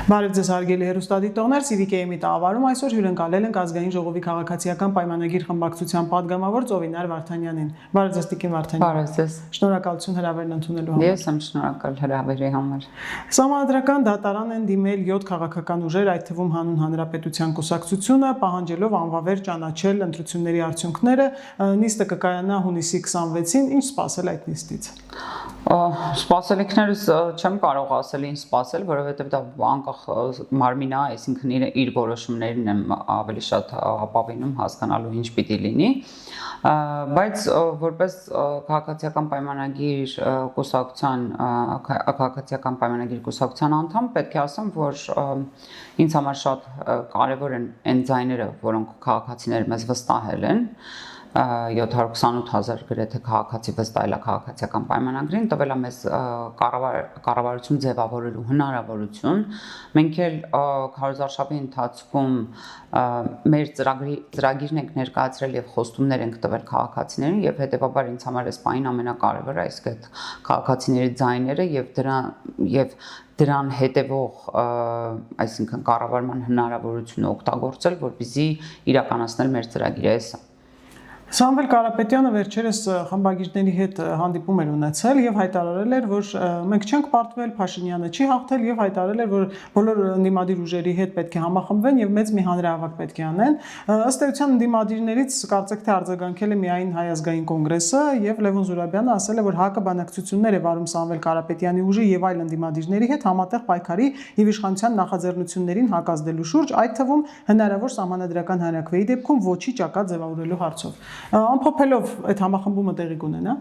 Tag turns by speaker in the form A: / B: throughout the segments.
A: Բարև ձեզ հարգելի հեռուստադիտողներ, CVK-ի տաղավարում այսօր հյուրընկալել ենք ազգային ժողովի քաղաքացիական պայմանագիր խմբակցության падգամավոր Ծովինար Վարդանյանին։ Բարև ձեզ Տիկին Վարդանյան։
B: Բարև ձեզ։
A: Շնորհակալություն հրավերն ընդունելու համար։
B: Ես եմ շնորհակալ հրավերի համար։
A: Սահմանադրական դատարան են դիմել 7 քաղաքական ուժեր, այդ թվում Հանուն Հանրապետության կուսակցությունը, պահանջելով անվավեր ճանաչել ընտրությունների արդյունքները։ Նիստը կկայանա հունիսի 26-ին, ինչ սպասել այդ նիստից։
B: Սպասելիքներս չեմ կարող ասել ինչ սպասել, որովհետև դա անկախ մարմին է, այսինքն իր որոշումներն եմ ավելի շատ ապավինում հասկանալու ինչ պիտի լինի, բայց որպես քաղաքացիական պայմանագիր կուսակցության անդամ պետք է ասեմ, որ ինձ համար շատ կարևոր են այն ձայները, որոնք քաղաքացիները մեզ վստահել են 728,000 գրեթե քաղաքացի վստահել է քաղաքացիական պայմանագրին, տվել է մեզ կառավարություն ձևավորելու հնարավորություն։ Մենք էլ քարոզարշավի ընթացքում մեր ծրագիրն ենք ներկայացրել եւ խոստումներ ենք տվել քաղաքացիներին եւ հետեւաբար ինձ համար այս պահին ամենակարևորը այսքան քաղաքացիների ձայները եւ դրան հետևող այսինքն կառավարման հնարավորությունը օգտագործել, որպեսզի իրականացնել մեր ծրագիրը էսը։
A: Սամվել Կարապետյանը վերջերս խմբագիրների հետ հանդիպում էր ունեցել եւ հայտարարել էր, որ մենք չենք պարտվել, Փաշինյանը չի հաղթել եւ հայտարարել էր, որ բոլոր ընդդիմադիր ուժերի հետ պետք է համախմբվեն եւ մեծ մի հանրահավաք պետք է անեն։ Ըստ էության ընդդիմադիրներից կարծեք թե արձագանքել է միայն Հայ ազգային կոնգրեսը եւ Լևոն Զուրաբյանը ասել է, որ ՀԱԿ-ը բանակցություններ է վարում Սամվել Կարապետյանի ուժի եւ այլ ընդդիմադիրների հետ համատեղ պայքարի եւ իշխանության նախաձեռնություններին հակազդելու շուրջ, այդ թվում հնարավոր սահմանադրական հանրաքվեի դեպքում ոչի ճակատ ձևավորելու հարցով։ Ամփոփելով այդ համախմբումը տեղի կունենա։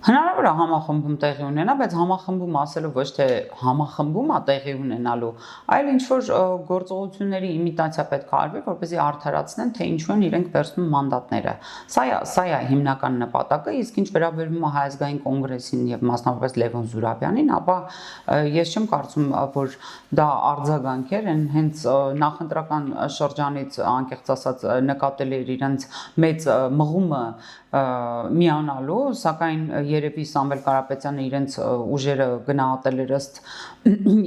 B: Հնարավոր է համախմբում տեղի ունենա, բայց համախմբում ասելով ոչ թե համախմբում է տեղի ունենալու, այլ ինչ որ գործողությունների իմիտացիա պետք է արվի, որպեսզի արդարացնեն, թե ինչու են իրենք վերցնում մանդատները։ Սա է հիմնական նպատակը, իսկ ինչ վերաբերում է Հայ ազգային կոնգրեսին եւ մասնավորապես Լևոն Զուրաբյանին, ապա ես չեմ կարծում, որ դա արձագանքեր են, հենց նախընտրական շրջանից անկեղծ ասած նկատել էր իրենց մեծ մղումը միանալու, սակայն երևի Սամվել Կարապետյանը իրենց ուժերը գնահատել էր ըստ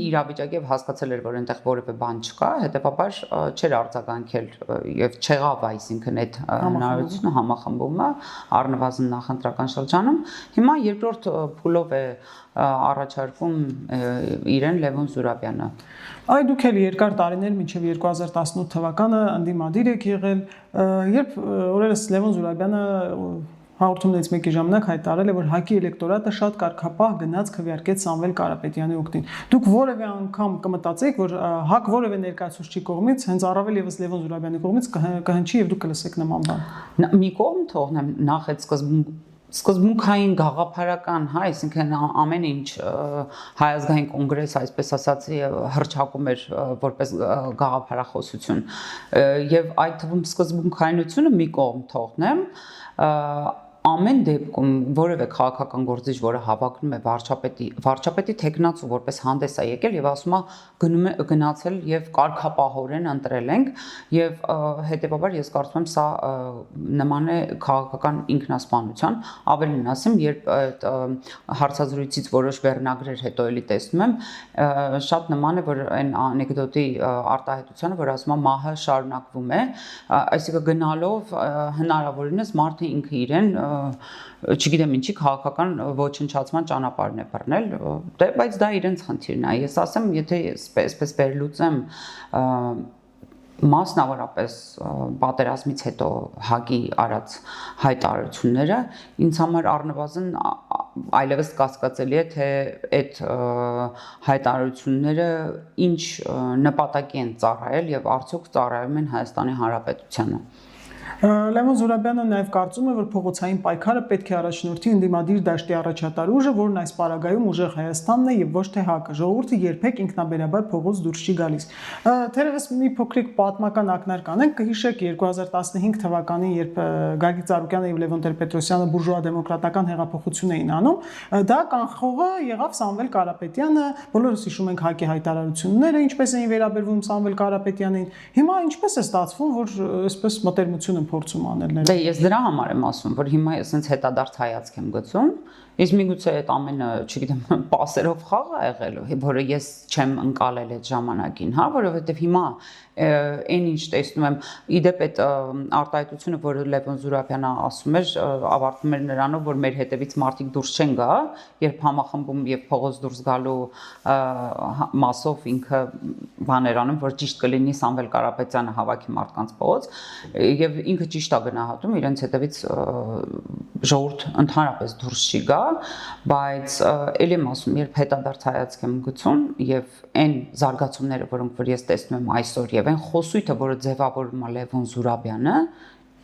B: իրավիճակի եւ հասկացել էր, որ այնտեղ որևէ բան չկա, հետեւաբար չէր արձագանքել եւ չեղավ, այսինքն այդ հնարավորությունը համախմբումը առնվազն նախընտրական շրջանում։ Հիմա երկրորդ փուլով է առաջարկում իրեն Լևոն Զուրաբյանը։
A: Այ դուք էլ երկար տարիներ մինչև 2018 թվականը ընդդիմադիր եք եղել, երբ օրերս Լևոն Զուրաբյանը հաղորդումներից մեկի ժամանակ հայտարարել է, որ ՀԱԿ-ի էլեկտորատը շատ կարգապահ գնաց քվեարկեց Սամվել Կարապետյանի օգտին։ Դուք որևէ անգամ կմտածեք, որ ՀԱԿ որևէ ներկայացուցչի կողմից, հենց առավել եւս Լևոն Զուրաբյանի կողմից կհնչի եւ դուք կլսեք նման բան։
B: Մի կողմ թողնեմ նախ այդ սկզբունքային գաղափարական, հա, այսինքն ամեն ինչ Հայ ազգային կոնգրես, այսպես ասած, հռչակում էր որպես գաղափարախոսություն եւ այդ թվում սկզբունքայնությունը մի կողմ թողնեմ, ամեն դեպքում որևէ քաղաքական գործիչ, որը հավակնում է վարչապետի թեկնածու որպես հանդես է եկել եւ ասում է գնացել եւ կարգապահորեն ընտրել ենք եւ հետեւաբար ես կարծում եմ սա նման է քաղաքական ինքնասպանության, ավելին ասեմ, երբ այդ հարցազրույցից որոշ վերնագրեր հետո էլի տեսնում եմ, շատ նման է, որ այն անեկդոտի արտահայտությանը, որ ասում է մահը շարունակվում է, այսինքն գնալով հնարավորինս մարդը ինքը իրեն չգիտեմ ինչի քաղաքական ոչնչացման ճանապարհն է բռնել, բայց դա իրենց խնդիրն է։ Ես ասեմ, եթե այսպես վերլուծեմ մասնավորապես պատերազմից հետո ՀԱԿ-ի արած հայտարարությունները, ինձ համար առնվազն այլևս կասկածելի է, թե այդ հայտարարությունները ինչ նպատակի են ծառայել եւ արդյոք ծառայում են Հայաստանի Հանրապետությանը։
A: Լևոն Զուրաբյանը նաև կարծում է, որ փողոցային պայքարը պետք է առաջնորդի ընդդիմադիր դաշտի առաջատար ուժը, որն այս պարագայում ուժեղ Հայաստանն է եւ ոչ թե ՀԱԿ-ը։ Ժողովուրդը երբեք ինքնաբերաբար փողոց դուրս չի գալիս։ Թերևս մի փոքրիկ պատմական ակնարկ անենք, կհիշեք 2015 թվականին, երբ Գագիկ Ծառուկյանը եւ Լևոն Տեր-Պետրոսյանը բուրժուա դեմոկրատական հեղափոխություն էին անում, դա կանխողը եղավ Սամվել Կարապետյանը, բոլորս հիշում ենք ՀԱԿ-ի հայտարարությունները, ինչպես էին վերաբերվում Սամվել Կարապետյանին։ Հիմա ինչպես է ստացվում, որ այսպես մտերմությունը հայտարարություն փորձում անել։
B: Դե ես դրա համար եմ ասում, որ հիմա այսպես հետադարձ հայացք եմ գցում, իսկ միգուցե այդ ամենը, չգիտեմ, պասերով խաղ է եղել, որը ես չեմ ընկալել այդ ժամանակին, հա, որովհետև հիմա այն ինչ տեսնում եմ, իդեպ այդ արտահայտությունը, որը Լևոն Զուրաբյանը ասում էր, ավարտվում էր նրանով, որ մեր հետևից մարդիկ դուրս չեն գա, երբ համախմբում եւ փողոց դուրս գալու մասով ինքը բաներ անում, որ ճիշտ կլինի Սամվել Կարապետյանը հավաքի մարդկանց փողոց, եւ ինքը ճիշտ է գնահատում, իրենց հետևից ժողովուրդ ընդհանրապես դուրս չի գա, բայց ելի եմ ասում, երբ հետադարձ հայացք եմ գցում եւ այն զարգացումները, որոնք որ ես տեսնում եմ այսօր եւ այն խոսույթը, որը ձևավորում է Լևոն Զուրաբյանը,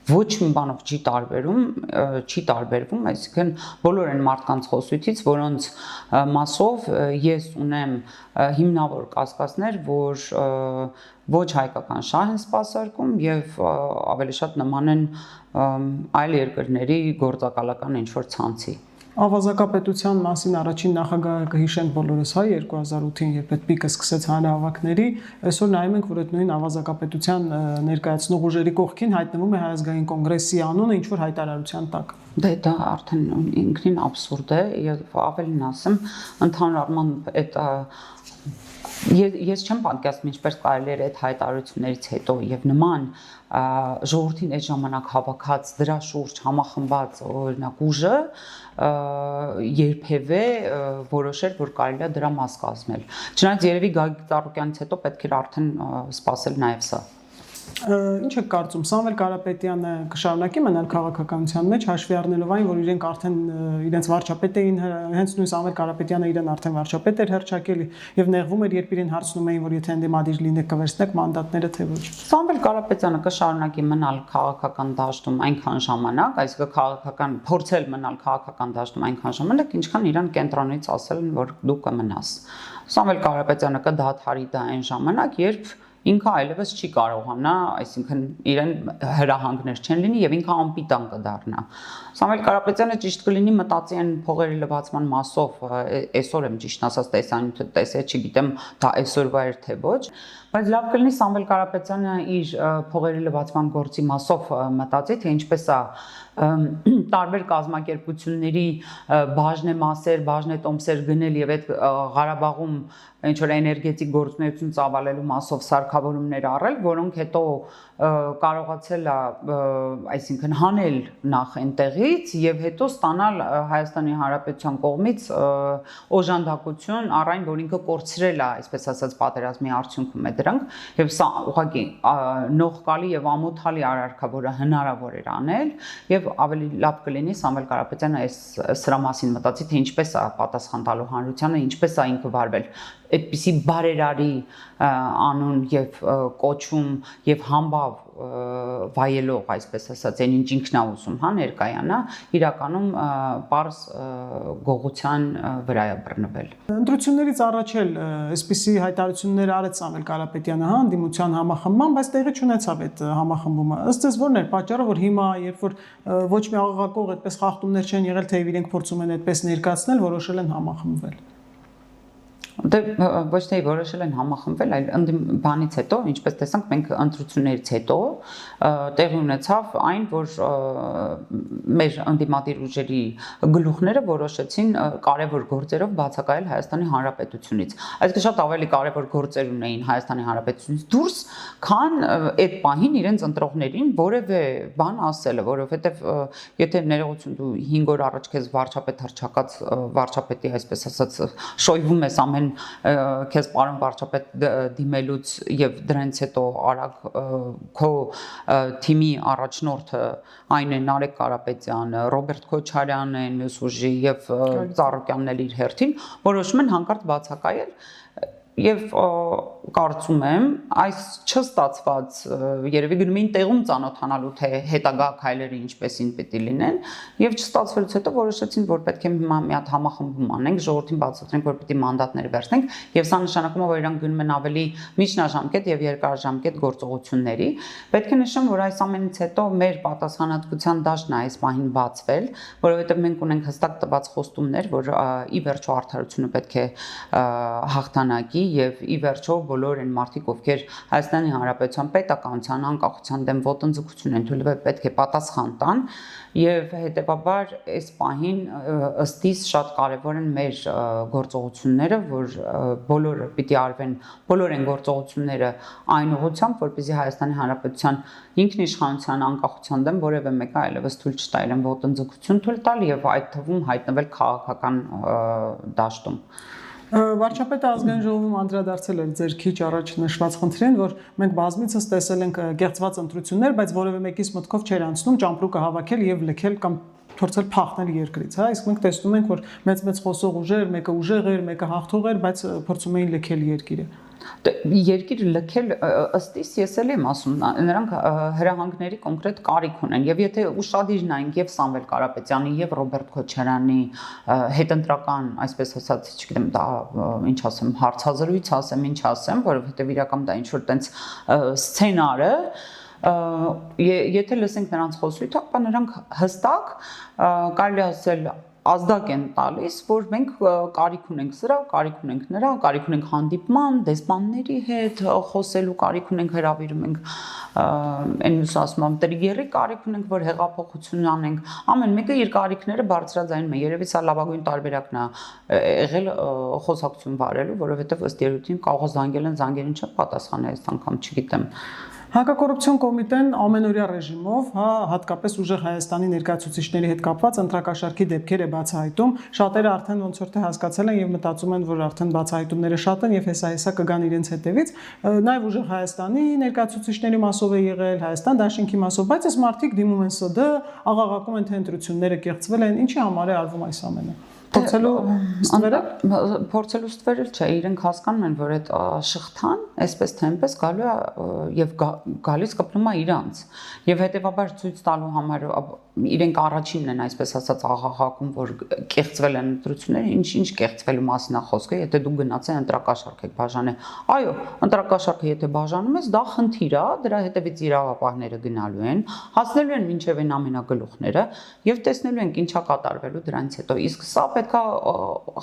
B: ոչ մի բանով չի տարբերվում, այսինքն բոլոր այն մարդկանց խոսույթից, որոնց մասով ես ունեմ հիմնավոր կասկածներ, որ ոչ հայկական շահ են սպասարկում եւ ավելի շատ նման են այլ երկրների գործակալական ինչ-որ ցանցի։
A: Ավազակապետության մասին առաջին նախագահը կհիշենք բոլորս, հա, 2008-ին, երբ այդ պիկը սկսեց հանրահավաքների, այսօր նայում ենք, որ այդ նույն ավազակապետության ներկայացնող ուժերի կողքին հայտնվում է Հայ ազգային կոնգրեսի անունը ինչ-որ հայտարարության տակ։
B: Դե դա արդեն ինքնին абսուրդ է եւ ավելին ասեմ, ընդհանուր առմամբ այդ ես չեմ պատկերացնում ինչպես կարելի էր այդ հայտարարություններից հետո եւ նման ժողովրդին այդ ժամանակ հավաքած դրա շուրջ համախմբած օրինակ ուժը երբևէ որոշել, որ կարելի է դրա մաս կազմել։ Չնայած երևի Գագիկ Ծառուկյանից հետո պետք էր արդեն սպասել նաեւ սա։
A: Ինչ եք կարծում, Սամվել Կարապետյանը կշարունակի մնալ քաղաքականության մեջ, հաշվի առնելով այն, որ իրենք արդեն իրենց վարչապետ էին, հենց նույն Սամվել Կարապետյանը իրեն արդեն վարչապետ էր հռչակել եւ նեղվում էր, երբ իրեն հարցնում էին, որ եթե ընդդիմադիր լինեք կվերցնեք մանդատները, թե ոչ։
B: Սամվել Կարապետյանը կշարունակի մնալ քաղաքական դաշտում այնքան ժամանակ, այսինքն քաղաքական փորձել մնալ քաղաքական դաշտում այնքան ժամանակ, ինչքան իրան կենտրոնից ասել են, որ դու կմնաս։ Սամվել Կարապետյանը կդադարի դա այն ժամանակ, երբ ինքը այլևս չի կարողանա, այսինքն իրեն հրահանգներ չեն լինի եւ ինքը անպիտան կդառնա։ Սամվել Կարապետյանը ճիշտ կլինի մտածի այն փողերի լվացման մասով, այսօր եմ ճիշտ ասած տեսանյութը տեսել, չգիտեմ դա այսօրվա էր թե ոչ, բայց լավ կլինի Սամվել Կարապետյանը իր փողերի լվացման գործի մասով մտածի, թե ինչպես է տարբեր կազմակերպությունների բաժնեմասեր, բաժնետոմսեր գնել եւ այդ Ղարաբաղում ինչ որ էներգետիկ գործունեություն ծավալելու մասով սարքավորումներ առել, որոնք հետո կարողացել է, այսինքն հանել նախ այնտեղից եւ հետո ստանալ Հայաստանի Հանրապետության կողմից օժանդակություն առ այն, որ ինքը կորցրել է, այսպես ասած, պատերազմի արդյունքում է դրանք եւ սա ուղղակի նողկալի եւ ամոթալի արարքա, որը հնարավոր էր անել եւ ավելի լավ կլինի Սամվել Կարապետյանը սրա մասին մտածի, թե ինչպես է պատասխան տալու հանրությանը, ինչպես է ինքը վարվել այդպիսի բարերարի անուն եւ կոչում եւ համբավ վայելող, այսպես ասած, այն ինչ ինքն է ուզում, հա, ներկայանա, իրականում պարզ գողության վրա է բռնվել։
A: Ընտրություններից առաջ էլ այսպիսի հայտարարություններ արեց Սամվել Կարապետյանը, հա, անդիմության համախմբման, բայց տեղի չունեցավ այդ համախմբումը։ Ըստ էս ո՞րն էր պատճառը, որ հիմա, երբ որ ոչ մի աղաղակող այդպես խախտումներ չեն եղել, թե իրենք փորձում են այդպես ներկայացնել, որոշել են համախմբվել։
B: Դե ոչ թե որոշել են համախմբվել, այլ բանից հետո, ինչպես տեսանք, մենք ընտրություններից հետո տեղի ունեցավ այն, որ մեր ընդդիմադիր ուժերի գլուխները որոշեցին կարևոր գործերով բացակայել Հայաստանի Հանրապետությունից։ Այսինքն շատ ավելի կարևոր գործեր ունեին Հայաստանի Հանրապետությունից դուրս, քան այդ պահին իրենց ընտրողներին որևէ բան ասելը, որովհետև եթե ներողություն դու 5 օր առաջ քեզ վարչապետ հռչակած վարչապետի, այսպես ասած, շոյվում ես ամեն քեզ պարոն վարչապետ դիմելուց եւ դրանից հետո արագ քո թիմի առաջնորդը այն է Նարեկ Կարապետյանը, Ռոբերտ Քոչարյանը, մյուս ուժի եւ Ծառուկյանն էլ իր հերթին որոշում են հանկարծ բացակայել եւ կարծում եմ այս չստացված երևի գնում էին տեղում ծանոթանալու թե հետագա քայլերը ինչպեսին պիտի լինեն եւ չստացվելուց հետո որոշեցին որ պետք է հիմա մի հատ համախմբում անենք ժողովրդին բացատրենք որ պիտի մանդատներ վերցնենք եւ սա նշանակում է որ իրանք գնում են ավելի միջնաժամկետ եւ երկարաժամկետ գործողությունների պետք է նշեմ որ այս ամենից հետո մեր պատասխանատվության դաշտն է այս պահին բացվել որովհետեւ մենք ունենք հստակ տված խոստումներ որ ի վերջո արդարությունը պետք է հաղթանակի եւ ի վերջո բոլոր այն մարդիկ, ովքեր Հայաստանի Հանրապետության պետականության անկախության դեմ ոտնձգություն են թույլվել, պետք է պատասխան տան եւ հետեւաբար այս պահին ըստ իս շատ կարեւոր են մեր գործողությունները, որ բոլորը պիտի արվեն, բոլոր այն գործողությունները այն ուղղությամբ, որպեսզի Հայաստանի Հանրապետության ինքնիշխանության անկախության դեմ որևէ մեկը այլևս թույլ չտա իրեն ոտնձգություն թույլ տալ եւ այդ թվում հայտնվել քաղաքական դաշտում։
A: Վարչապետը ազգային ժողովում անդրադարձել էր ձեր քիչ առաջ նշված խնդրին, որ մենք բազմիցս տեսել ենք կեղծված ընտրություններ, բայց որևէ մեկից մտքով չէր անցնում ճամպրուկը հավաքել եւ լքել կամ փորձել փախնել երկրից, հա, իսկ մենք տեսնում ենք, որ մեծ խոսող ուժեր, մեկը ուժեղ էր, մեկը հաղթող էր, բայց փորձում էին լքել երկիրը։
B: Երկիրը լքել ըստ իս ես էլ եմ ասում, նրանք հրահանգների կոնկրետ կարիք ունեն եւ եթե ուշադիր նայենք եւ Սամվել Կարապետյանի եւ Ռոբերտ Քոչարյանի հետընտրական, այսպես ասած, չգիտեմ, դա ինչ ասեմ, հարցազրույց ասեմ, ինչ ասեմ, որովհետեւ իրական դա ինչ որ տենց սցենարը եթե լսենք նրանց խոսույթը, ապա նրանք հստակ կարելի ասել ազդակ են տալիս, որ մենք կարիք ունենք սրա, կարիք ունենք նրա, կարիք ունենք հանդիպման, դեսպանների հետ խոսելու, կարիք ունենք հրավիրում ենք այն մյուս ասում եմ տրիգերի կարիք ունենք, որ հեղափոխություն անենք, ամեն մեկը իր կարիքները բարձրաձայնում է, երևի սա լավագույն տարբերակն է եղել խոսակցություն վարելու, որովհետև ըստ երևույթին կարող է զանգել են, զանգերին չպատասխանել այս անգամ, չգիտեմ։
A: Հակակոռուպցիոն կոմիտեն ամենօրյա ռեժիմով, հատկապես ուժեղ Հայաստանի ներկայացուցիչների հետ կապված ընտրակաշառքի դեպքեր է բացահայտում։ Շատերը արդեն ոնց որ թե հասկացել են եւ մտածում են, որ արդեն բացահայտումները շատ են եւ հեսա կգան իրենց հետևից։ Նաեւ ուժեղ Հայաստանի ներկայացուցիչների մասով է եղել, Հայաստան դաշինքի մասով, բայց այս մարդիկ դիմում են ՍԴ, աղաղակում են, թե ընտրությունները կեղծվել են, ինչի համար է արվում այս ամենը։
B: Փորձելու ստվերել չէ, իրենք հասկանում են, որ այդ շղթան, այսպես թե այնպես գալու է եւ գալիս կպնում է իրանց եւ հետեւաբար ցույց տալու համար իրենք առաջինն են, այսպես ասած, աղաղակում, որ կեղծվել են ընտրությունները, ինչ կեղծվելու մասին է խոսքը, եթե դու գնացել ընտրակաշառք եք բաժանել։ Այո, ընտրակաշառքը եթե բաժանում ես, դա խնդիր է, դրա հետևից իրավապահները գնալու են, հասնելու են մինչև այն ամենագլուխները եւ տեսնելու են ինչա կատարվելու դրանից հետո։ Իսկ սա պետքա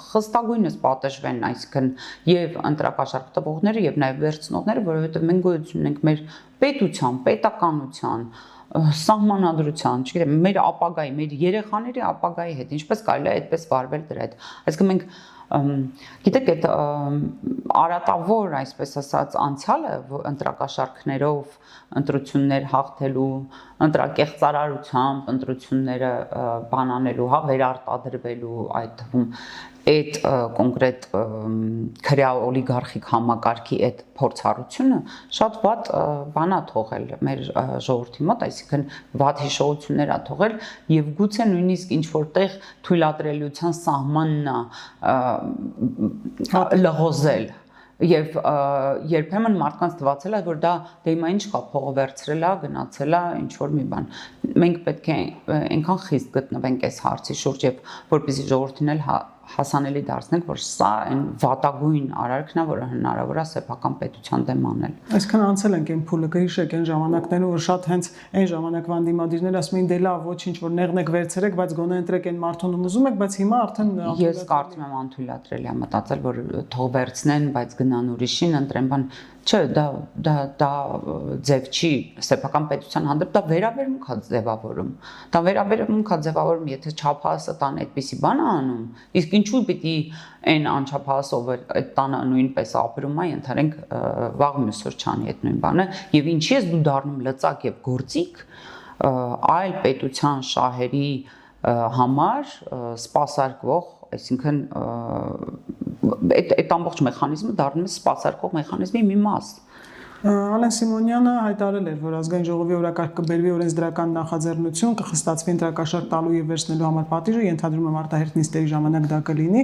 B: խստագույնս պատժվեն, այսինքն եւ ընտրակաշառք տվողները եւ նաեւ վերցնողները, որովհետեւ մենք գոյություն ունենք մեր պետության, պետականության սահմանադրության, չգիտեմ, մեր ապագայի, մեր երեխաների ապագայի հետ, ինչպես կարելի է այդպես վարվել դրա հետ։ Այսինքն մենք գիտեք, այդ արատավոր, այսպես ասած, անցյալը ընտրակաշառքներով ընտրություններ հաղթելու, ընտրակեղծարարությամբ ընտրությունները բանանելու, հա, վերարտադրվելու, այդ թվում այդ կոնկրետ քրյա օլիգարխիկ համակարգի այդ փորձառությունը շատ վատ բան է թողել մեր ժողովրդի մոտ, այսինքն վատ հիշողություններ է թողել եւ գուցե նույնիսկ ինչ որտեղ թույլատրելիության սահմանն է լղոզել եւ երբեմն մարդկանց թվացել է, որ դա դեմա ինչ կա, փողը վերցրել է, գնացել է, ինչ որ մի բան։ Մենք պետք է այնքան խիստ գտնվենք այս հարցի շուրջ եւ որպեսզի ժողովրդին էլ հասանելի դարձնենք, որ սա այն վատագույն արարքն է, որը հնարավոր է սեփական պետության դեմ անել։
A: Այսքան անցել ենք այն փուլը, կհիշեք այն ժամանակներում, որ շատ հենց այն ժամանակվան դիմադիրները ասում էին դե լավ, ոչինչ որ նեղնեք վերցրեք, բայց գոնե ընտրեք այն մարդուն ում ուզում եք, բայց հիմա արդեն
B: ես կարծում եմ անթույլատրելի է մտածել, որ թող վերցնեն, բայց գնան ուրիշին ընտրեն, բան չէ, դա ձև չի սեփական պետության հանդեպ, դա վերաբերմունք է ձևավորում։ Դա վերաբերմունք է ձևավորում, եթե չափահասը տան այդպիսի բան է անում, իսկ ինչու պիտի այն անչափահասով այդ տանը նույնպես ապրում է, ընդհանրենք վաղ մյուս օր չանի այդ նույն բանը, եւ ինչի ես դու դառնում լծակ եւ գործիք այլ պետության շահերի համար սպասարկվող, այսինքն այդ ամբողջ մեխանիզմը դառնում է սպասարկող մեխանիզմի մի մաս։
A: Ալեն Սիմոնյանը հայտարարել էր, որ ազգային ժողովի օրակարգ կբերվի օրենսդրական նախաձեռնություն, կխստացվի ընտրակաշառք տալու եւ վերցնելու համար պատիժը, ենթադրում եմ արտահերթ նիստերի ժամանակ դա կլինի,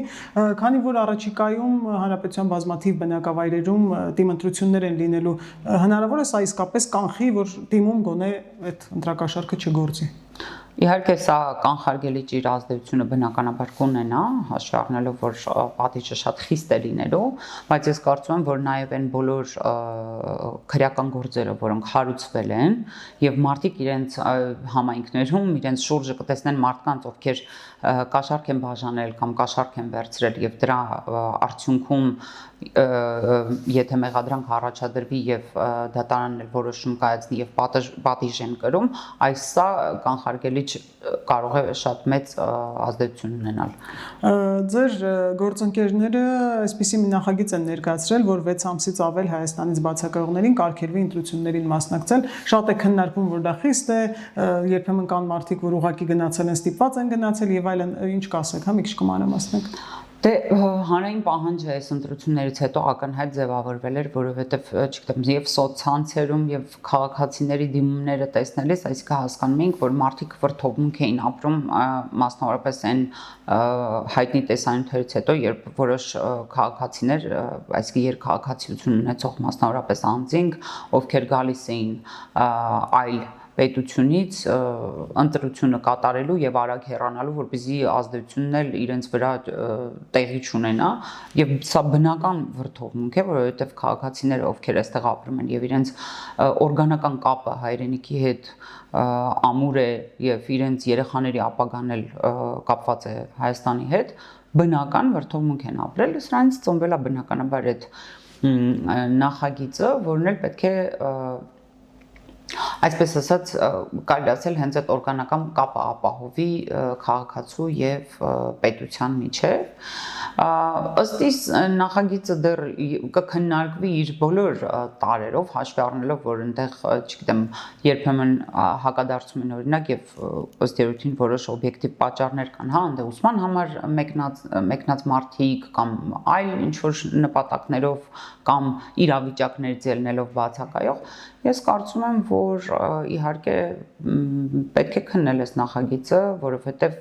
A: քանի որ առաջիկայում հանրապետության բազմաթիվ բնակավայրերում թիմ ընտրություններ են լինելու, հնարավոր է սա իսկապես կանխի, որ թիմում գոնե այդ ընտրակաշառքը չգործի։
B: Իհարկե սա կանխարգելի ճիր ազդեցությունը բնականաբար կունենա, հաշվի առնելով, որ պատիժը շատ խիստ է լինելու, բայց ես կարծում եմ, որ նաև այն բոլոր քրեական գործերը, որոնք հարուցվել են, եւ մարդիկ իրենց համայնքներում, իրենց շուրջը կտեսնեն մարդկանց, ովքեր կաշառք են բաժանել կամ կաշառք են վերցրել եւ դրա արդյունքում եթե մեղադրանք առաջադրվի եւ դատարանն էլ որոշում կայացնի եւ պատիժ են կրում, այս սա կանխարգելիչ կարող է շատ մեծ ազդեցություն ունենալ։
A: Ձեր գործընկերները այսպիսի մի նախագիծ են ներկայացրել, որ 6 ամսից ավել Հայաստանից բացակայողներին կարգելվի ընտրություններին մասնակցել։ Շատ է քննարկվում, որ դա խիստ է, երբեմն կան մարդիկ, որ ուղղակի գնացել են, ստիպված են գնացել եւ այլն, ինչ կասեք, հա, մի քիչ կմանրամասնեք։
B: Դե հանրային պահանջը այս ընտրություններից հետո ակնհայտ ձևավորվել էր, որովհետև, չգիտեմ, եւ սոցցանցերում եւ քաղաքացիների դիմումները տեսնելիս, այսինքն հասկանում ենք, որ մարդիկ վրթովմունք էին ապրում, մասնավորապես այն հայտնի տեսանյութերից հետո, երբ որոշ քաղաքացիներ, այսինքն երկքաղաքացիություն ունեցող մասնավորապես անձինք, ովքեր գալիս էին այլ պետությունից ընտրությունը կատարելու եւ արագ հեռանալու, որպեսզի ազդեցությունն էլ իրենց վրա տեղի չունենա, եւ սա բնական վրթովմունք է, որովհետեւ քաղաքացիները, ովքեր այստեղ ապրում են եւ իրենց օրգանական կապը հայրենիքի հետ ամուր է եւ իրենց երեխաների ապագան էլ կապված է Հայաստանի հետ, բնական վրթովմունք են ապրել, սրանից ծնվել է բնականաբար այդ նախագիծը, որն էլ պետք է այսպես ասած կարելի ասել հենց այդ օրգանական կապը ապահովի քաղաքացու եւ պետության միջեւ ըստ իս նախագիծը դեռ կքննարկվի իր բոլոր տարերով հաշվի առնելով որ այնտեղ չգիտեմ երբեմն հակադարձում են օրինակ եւ ըստ երևույթին որոշ օբյեկտիվ պատճառներ կան հա ընդդիմության համար մեկնած մարդիկ կամ այլ ինչ որ նպատակներով կամ իրավիճակներից ելնելով բացակայող ես կարծում եմ որ իհարկե պետք է քննել այս նախագիծը, որովհետև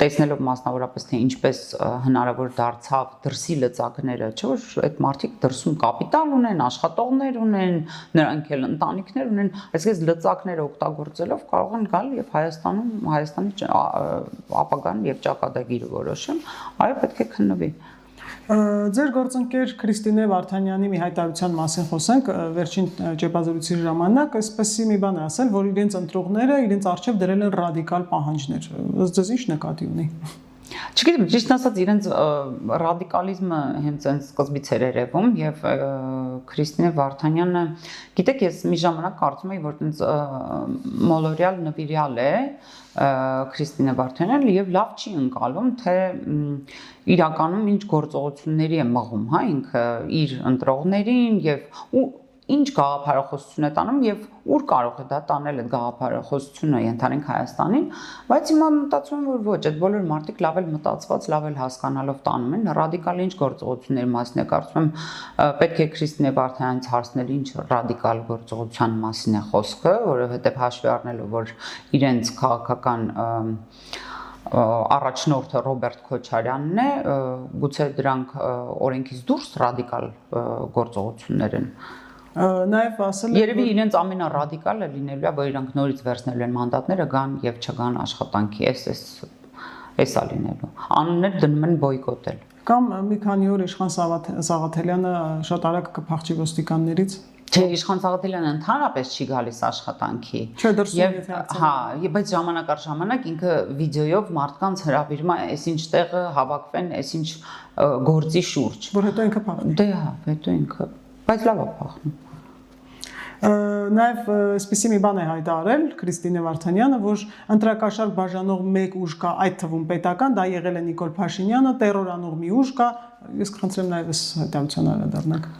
B: տեսնելով մասնավորապես թե ինչպես հնարավոր դարձավ դրսի լծակները, չէ՞ որ այդ մարդիկ դրսում կապիտալ ունեն, աշխատողներ ունեն, նրանք էլ ընտանիքներ ունեն, այսինքն լծակները օգտագործելով կարող են գալ եւ Հայաստանի ապագան եւ ճակատագիրը որոշեն, այո պետք է քննվի։
A: Ձեր գործընկեր Քրիստինե Վարդանյանի մի հայտարարության մասին խոսենք վերջին ճեպազրույցի ժամանակ, այսպեսի մի բան է ասել, որ իրենց ընտրողները իրենց առջև դրել են ռադիկալ պահանջներ։ Ըստ ձեզ ինչ նկատի ունի։
B: Չգիտեմ, ճիշտ ասած իրենց ռադիկալիզմը հենց այն սկզբից էր երևում եւ Քրիստինե Վարդանյանը, գիտեք, ես մի ժամանակ կարծում էի, որ այնց մոլորյալ նվիրյալ է Քրիստինե Վարդանյանը եւ լավ չի ընկալում, թե իրականում ինչ գործողությունների է մղում, հա, ինքը իր ընտրողներին եւ ինչ գաղափարախոսություն է տանում եւ ուր կարող է դա տանել այդ գաղափարախոսությունը ենթանենք Հայաստանին, բայց հիմա մտածում եմ որ ոչ, այդ բոլոր մարդիկ լավ էլ մտածված, լավ էլ հասկանալով տանում են, ռադիկալ ինչ գործողությունների մասին է կարծում եմ պետք է Քրիստինե Վարդանյանից հարցնել ինչ ռադիկալ գործողության մասին է խոսքը, որովհետեւ հաշվի առնելով որ իրենց քաղաքական առաջնորդը Ռոբերտ Քոչարյանն է, գուցե դրանք օրենքից դուրս ռադիկալ գործողություններ են։
A: Նաև ասել եմ
B: Երևի իրենց ամենառադիկալը լինելու է, որ իրանք նորից վերցնելու են մանդատները, գան եւ չգան աշխատանքի, էսա լինելու։ Անուններ դնում են բոյկոտել։
A: Կամ մի քանի օր Իշխան Սաղաթելյանը շատ արագ կփախչի ոստիկաններից։
B: Չէ, Իշխան Սաղաթելյանը ընդհանրապես չի գալիս աշխատանքի։
A: Չէ, դրսում
B: հա, բայց ժամանակ առ ժամանակ ինքը վիդեոյով մարդկանց հրավիրում է, այսինչ տեղը հավաքվեն, այսինչ գործի շուրջ։
A: Որ հետո ինքը փախնի։
B: Դե հա, հետո ինքը, բայց լավ է փախնում։
A: Նաև այսպեսի մի բան է հայտարարել Քրիստինե Վարդանյանը, որ ընտրակաշառք բաժանող մեկ ուժ կա, այդ թվում պետական, դա եղել է Նիկոլ Փաշինյանը, տերոր անող մի ուժ կա, ես կխնդրեմ նաև այս հայտարարության անդրադառնանք։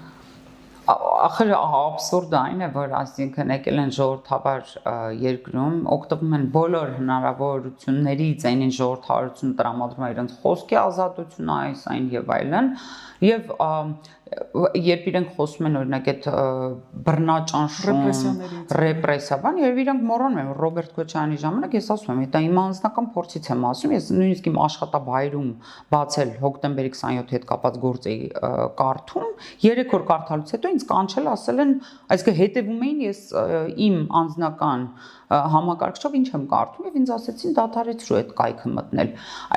B: Ախր աբսուրդը այն է, որ այսինքն եկել են ժողովրդավար երկրում, օգտվում են բոլոր հնարավորություններից, այն ժողովրդավարությունը տրամադրում է իրենց խոսքի ազատությունը, այս այն եւ այլն, եւ երբ իրենք խոսում են օրինակ այդ բռնաճանշում, ռեպրեսիա, բան, երբ իրենք մոռանում են Ռոբերտ Քոչարյանի ժամանակ, ես ասում եմ, դա իմ անձնական փորձից եմ ասում, ես նույնիսկ իմ աշխատավայրում բացել հոկտեմբերի 27-ի հետ կապված գործ էի կարդում, 3 օր կարդալուց հետո ինձ կանչել ասել են, այսինքն հետևում էին ես իմ անձնական համակարգչով ինչ եմ կարդում եւ ինձ ասեցին դադարեցրու այդ կայքը մտնել։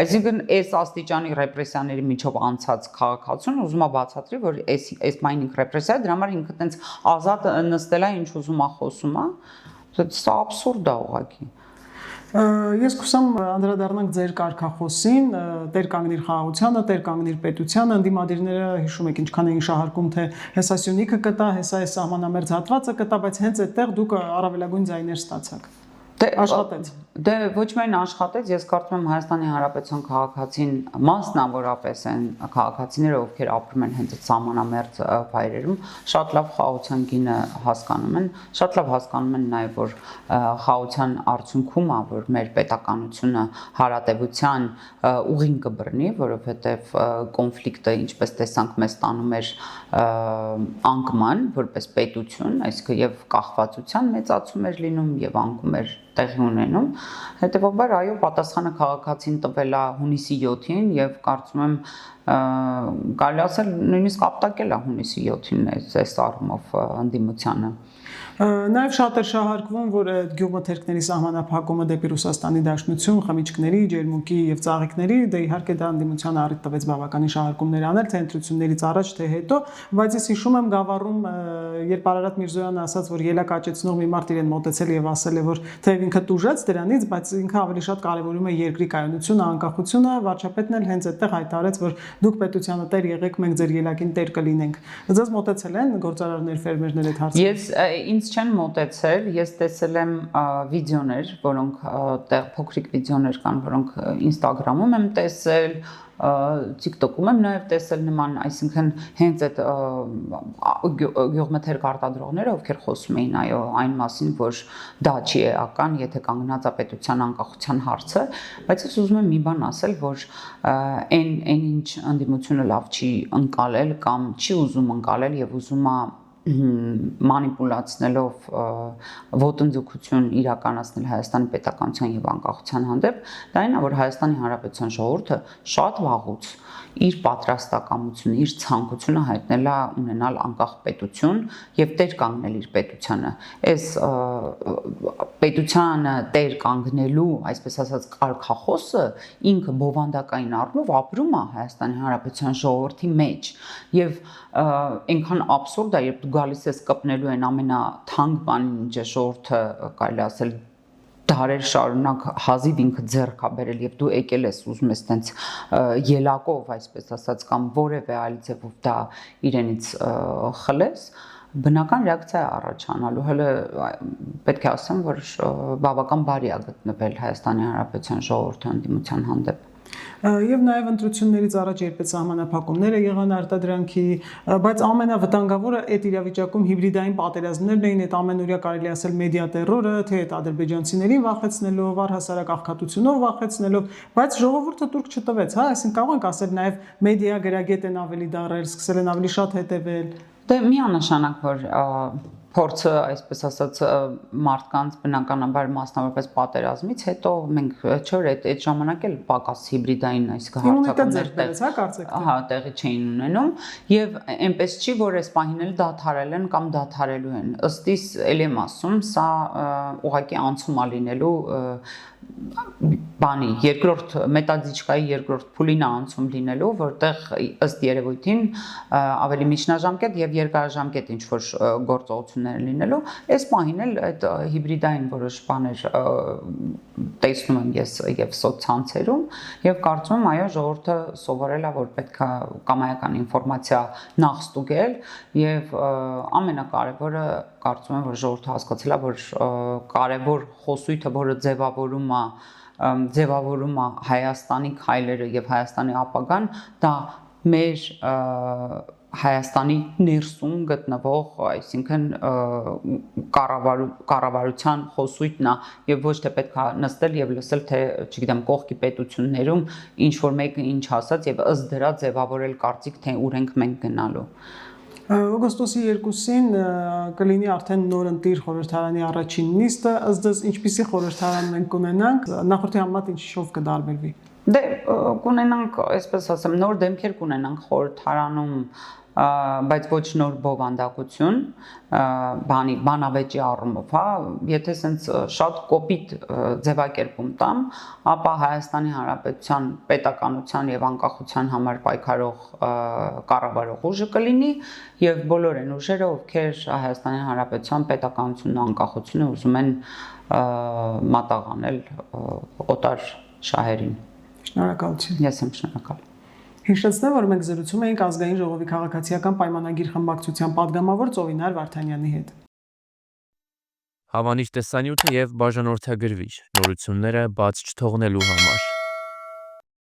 B: Այսինքն այս աստիճանի ռեպրեսիաների միջով անցած քաղաքացուն ուզում է բացատրի, որ այս մայնինգ ռեպրեսիա դրա համար ինքը տենց ազատ նստել է ինչ ուզում է խոսում է։ Սա աբսուրդ է ուղղակի։
A: Ես կուսամ անդրադառնանք ձեր կարգախոսին, Տեր կանգնիր խաղաղությանը, Տեր կանգնիր պետությանը, ընդդիմադիրները հիշում եք ինչքան էին շահարկում, թե հեսա Սյունիքը կտա, հեսա այս սահմանամերձ հատվածը կտա, բայց հենց այդտեղ դուք առավելագույն ձայներ ստացաք։ Աշխատեց։
B: Դե ոչ միայն աշխատեց, ես կարծում եմ Հայաստանի Հանրապետության քաղաքացին մասնավորապես են քաղաքացիները, ովքեր ապրում են հենց այդ սահմանամերձ վայրերում, շատ լավ խաղաղության գինը հասկանում են, շատ լավ հասկանում են նաև որ խաղաղության արդյունքում է, որ մեր պետականությունը հարատևության ուղին կբռնի, որովհետև կոնֆլիկտը, ինչպես տեսանք, մեզ տանում էր անկման որպես պետություն, այսինքն եւ կախվածության մեծացում էր լինում եւ անկում էր տեղի ունենում, հետեւաբար այո պատասխանը քաղաքացին տվել է հունիսի 7-ին եւ կարծում եմ կարելի ասել նույնիսկ ապտակել է հունիսի 7-ին այս առումով ընդդիմությանը։
A: Նաև շատ էր շահարկվում, որ գյուղմթերքների սահմանափակումը դեպի Ռուսաստանի Դաշնություն, խմիչքների, ջերմուկի եւ ծաղիկների, դե իհարկե դա ընդդիմության առիթ տվեց բավականին շահարկումներ անել, թե ընտրություններից առաջ, թե հետո, բայց ես հիշում եմ Գավառում, երբ Արարատ Միրզոյանը ասաց, որ ելակ աճեցնող մի մարդ իրեն մոտեցել եւ ասել է, որ թեև ինքը տուժեց դրանից, բայց ինքը ավելի շատ կարեւորում է երկրի կայունությունը, անկախությունը, վարչապետն էլ հենց այդտեղ հայտարարեց, որ դուք պետությանը տեր եղեք, մենք ձեր ելակին տեր կլինենք։ Ձեզ մոտեցել են գործարարներ, ֆերմերներ այդ հարցը։
B: Ես ինձ չեն մոտեցել, ես տեսել եմ վիդեոներ, որոնք տեղ փոքրիկ վիդեոներ կան, որոնք Instagram-ում եմ տեսել, TikTok-ում եմ նաև տեսել նման, այսինքն հենց այդ գյուղմթերք արտադրողները, ովքեր խոսում էին այո այն մասին, որ դա չի էական, եթե կանգնած է պետության անկախության հարցը, բայց ես ուզում եմ մի բան ասել, որ այն ինչ ընդդիմությունը լավ չի ընկալել կամ չի ուզում ընկալել եւ ուզում է մանիպուլացնելով ոտնձգություն իրականացնել Հայաստանի պետականության եւ անկախության հանդեպ, դա այն է, որ Հայաստանի Հանրապետության ժողովուրդը շատ վաղուց իր պատրաստակամությունը, իր ցանկությունը հայտնել է ունենալ անկախ պետություն եւ տեր կանգնել իր պետությանը։ Այս պետությանը տեր կանգնելու, այսպես ասած, կարգախոսը ինքը բովանդակային առումով ապրում է Հայաստանի Հանրապետության ժողովրդի մեջ եւ այնքան աբսուրդ է, երբ դու գալիս ես կպնելու այն ամենաթանկ բանին, ինչ է ժողովուրդը կարելի ասել դարեր շարունակ հազիվ ինքը ձեռք է բերել եւ դու եկել ես ուզում ես տենց ելակով, այսպես ասած, կամ որևէ այլ ձևով դա իրենից խլես, բնական ռեակցիա է առաջանալու։ Հələ պետք է ասեմ, որ բավական բարի է գտնվել Հայաստանի Հանրապետության ժողովրդի ընդդիմության հանդեպ։
A: Եվ նաև ընտրություններից առաջ երբ այդ սահմանափակումները եղան արտադրանքի, բայց ամենավտանգավորը այդ իրավիճակում հիբրիդային պատերազմներն էին, այդ ամենօրյա կարելի ասել մեդիա տերորը, թե այդ ադրբեջանցիներին վախեցնելով, առհասարակ աղքատությունով վախեցնելով, բայց ժողովուրդը տուրք չտվեց, հա, այսինքն կարող ենք ասել նաև մեդիա գրագետ են ավելի դարել, սկսել են ավելի շատ հետևել։
B: Դե միանշանակ որ փորձը, այսպես ասած, մարդկանց բնականաբար մասնավորապես պատերազմից հետո մենք չէ՞ այդ ժամանակ էլ պակաս հիբրիդային, այսինքն հարցակումներ տեղի չէին ունենում եւ այնպես չի, որ այս պահին էլ դադարել են կամ դադարելու են։ Ըստ իս ել եմ ասում, սա ուղղակի անցում է լինելու բանի երկրորդ մետադիչկայի երկրորդ փուլին անցում լինելու, որտեղ ըստ երևույթին ավելի միջնաժամկետ եւ երկարաժամկետ ինչ որ գործողություններ լինելու, այս պահին էլ այդ հիբրիդային որոշ բաներ տեսնում եմ ես եւ սոցցանցերում եւ կարծում եմ այո ժողովուրդը սովորել է որ պետք է կամայական ինֆորմացիա նախ ստուգել եւ ամենակարևորը կարծում եմ որ ժողովուրդը հասկացել է որ կարևոր խոսույթը որը ձևավորում է Հայաստանի քայլերը եւ Հայաստանի ապագան դա մեր Հայաստանի ներսում գտնվող, այսինքն կառավարության խոսույթն է եւ ոչ թե պետք է նստել եւ լսել թե, չգիտեմ, կողքի պետություններում ինչ որ մեկը ինչ ասած եւ ըստ դրա ձևավորել կարծիք թե ուր ենք մենք գնալու։
A: Օգոստոսի 2-ին կլինի արդեն նոր ընտիր խորհրդարանի առաջին նիստը, ըստ ձեզ ինչպիսի խորհրդարան մենք կունենանք, նախորդի համեմատ ինչով կդարբերվի։
B: Դե կունենանք, այսպես ասեմ, նոր դեմքեր կունենանք խորհրդարանում, բայց ոչ նոր բովանդակություն, բանավեճի առումով, հա, եթե սենց շատ կոպիտ ձևակերպում տամ, ապա Հայաստանի Հանրապետության պետականության եւ անկախության համար պայքարող կառավարող ուժը կլինի եւ բոլոր այն ուժերը, ովքեր Հայաստանի Հանրապետության պետականությունն ու անկախությունը ուզում են մատաղանել օտար շահերին։
A: Շնորհակալություն։
B: Ես եմ շնորհակալ։
A: Հիշեցնեմ, որ մենք զրուցում էինք Ազգային ժողովի քաղաքացիական պայմանագիր խմբակցության падգամավոր Ծովինար Վարդանյանի հետ։
C: Հավանիշ տեսանյութը եւ բաժանորդագրվիչ նորությունները բաց չթողնելու համար